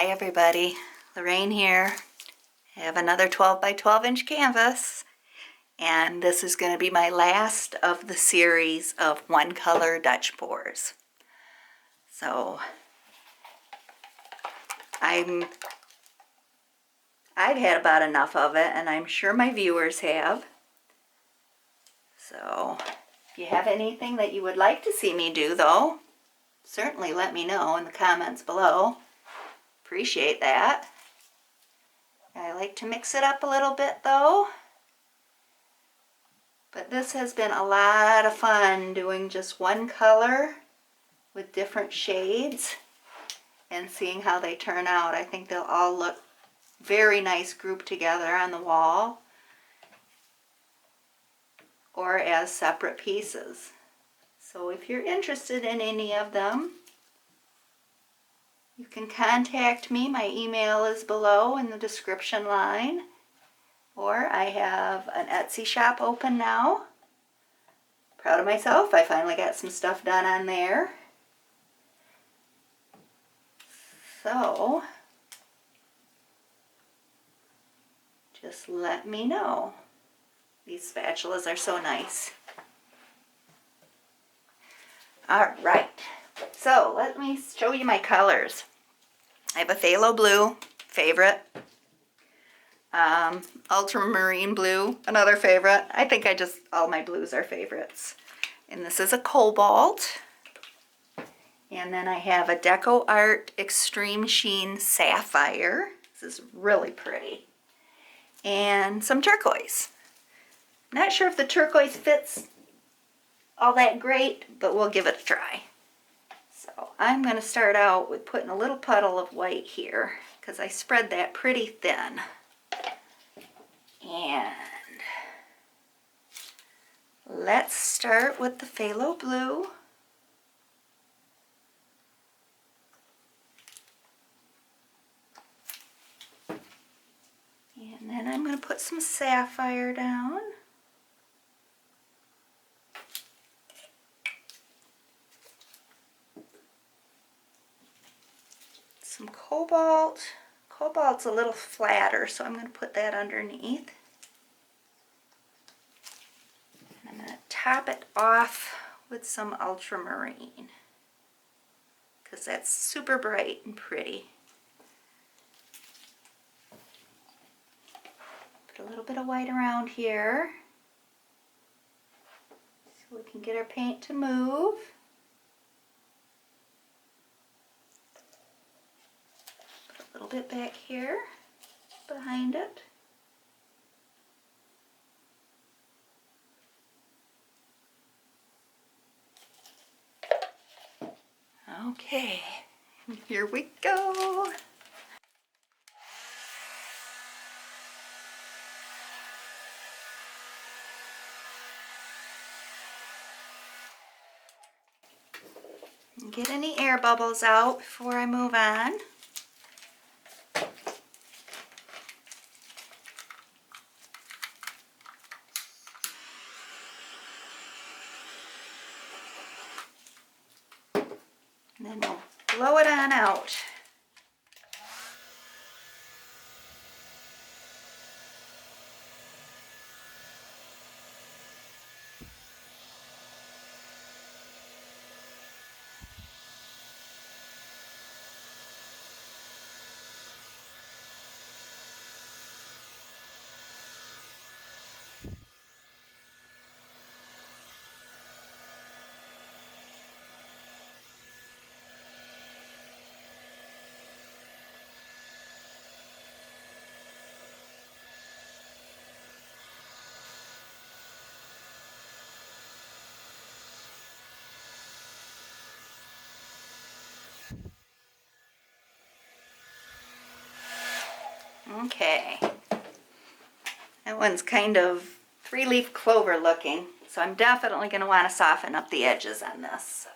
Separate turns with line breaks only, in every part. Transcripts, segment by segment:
Hi everybody, Lorraine here. I have another 12 by 12 inch canvas, and this is going to be my last of the series of one color Dutch pours. So I've had about enough of it, and I'm sure my viewers have. So if you have anything that you would like to see me do though, certainly let me know in the comments below. Appreciate that. I like to mix it up a little bit though. But this has been a lot of fun doing just one color with different shades and seeing how they turn out. I think they'll all look very nice grouped together on the wall or as separate pieces. So if you're interested in any of them, you can contact me. My email is below in the description line. Or I have an Etsy shop open now. Proud of myself, I finally got some stuff done on there. So, just let me know. These spatulas are so nice. Alright, so let me show you my colors. I have a phthalo blue, favorite. Ultramarine blue, another favorite. I think all my blues are favorites. And this is a Cobalt. And then I have a Deco Art Extreme Sheen Sapphire. This is really pretty. And some turquoise. Not sure if the turquoise fits all that great, but we'll give it a try. So I'm going to start out with putting a little puddle of white here because I spread that pretty thin. And let's start with the phthalo blue. And then I'm going to put some sapphire down. Some cobalt. Cobalt's a little flatter, so I'm going to put that underneath. And I'm going to top it off with some ultramarine because that's super bright and pretty. Put a little bit of white around here so we can get our paint to move. A little bit back here behind it. Okay, here we go. Get any air bubbles out before I move on. And then we'll blow it on out. Okay, that one's kind of three-leaf clover looking, so I'm definitely going to want to soften up the edges on this.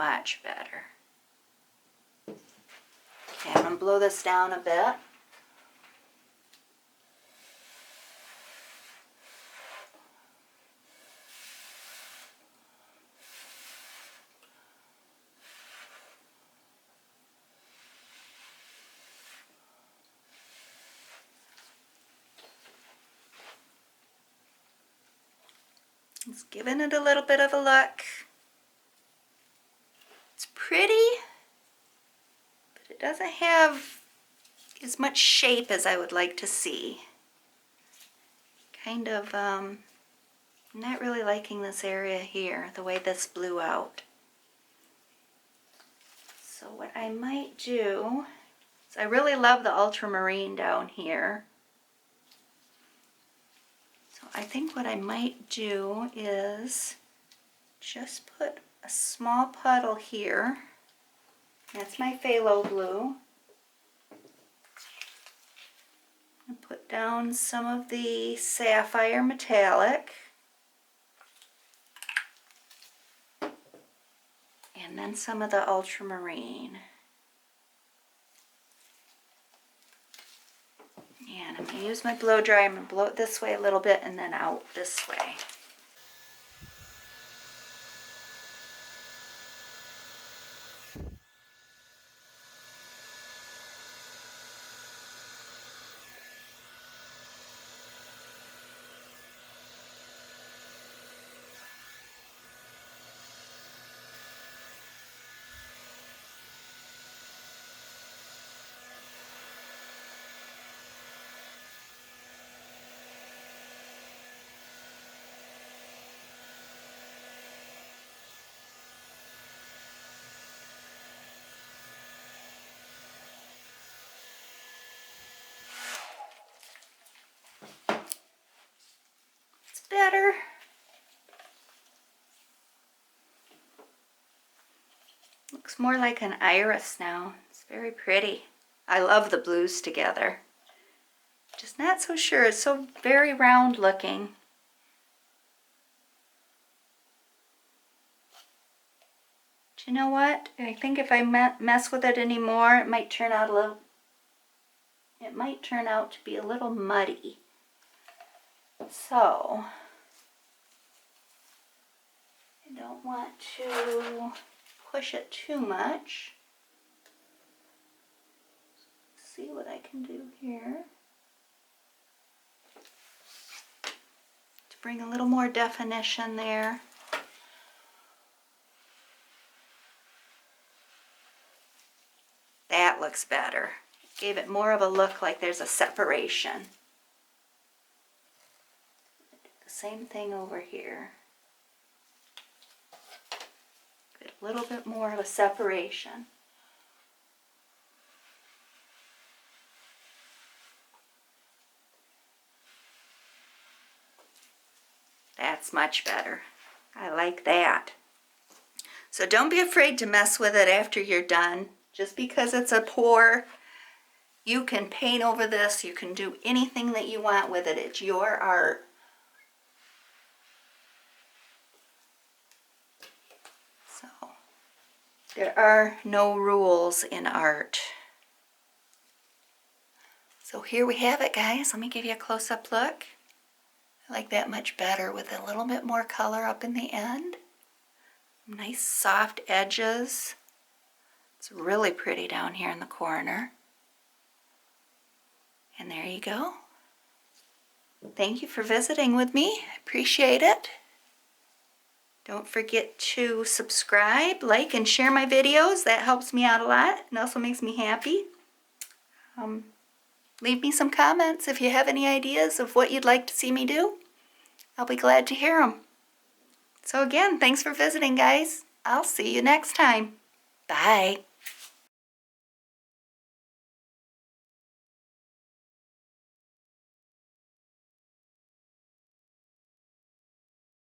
much better. Okay, I'm going to blow this down a bit. Just giving it a little bit of a look. It's pretty, but it doesn't have as much shape as I would like to see. Kind of, not really liking this area here, the way this blew out. So what I might do, is I really love the ultramarine down here. So I think what I might do is just put a small puddle here. That's my phthalo blue. And put down some of the sapphire metallic. And then some of the ultramarine. And I'm going to use my blow dryer. I'm going to blow it this way a little bit and then out this way. Better. Looks more like an iris now. It's very pretty. I love the blues together. Just not so sure. It's so very round looking. But you know what? I think if I mess with it anymore, it might turn out to be a little muddy. So I don't want to push it too much. Let's see what I can do here to bring a little more definition there. That looks better. Gave it more of a look like there's a separation. The same thing over here. Get a little bit more of a separation. That's much better. I like that. So don't be afraid to mess with it after you're done. Just because it's a pour, you can paint over this. You can do anything that you want with it. It's your art. So there are no rules in art. So here we have it, guys. Let me give you a close-up look. I like that much better with a little bit more color up in the end. Nice soft edges. It's really pretty down here in the corner. And there you go. Thank you for visiting with me. I appreciate it. Don't forget to subscribe, like, and share my videos. That helps me out a lot and also makes me happy. Leave me some comments if you have any ideas of what you'd like to see me do. I'll be glad to hear them. So again, thanks for visiting, guys. I'll see you next time. Bye.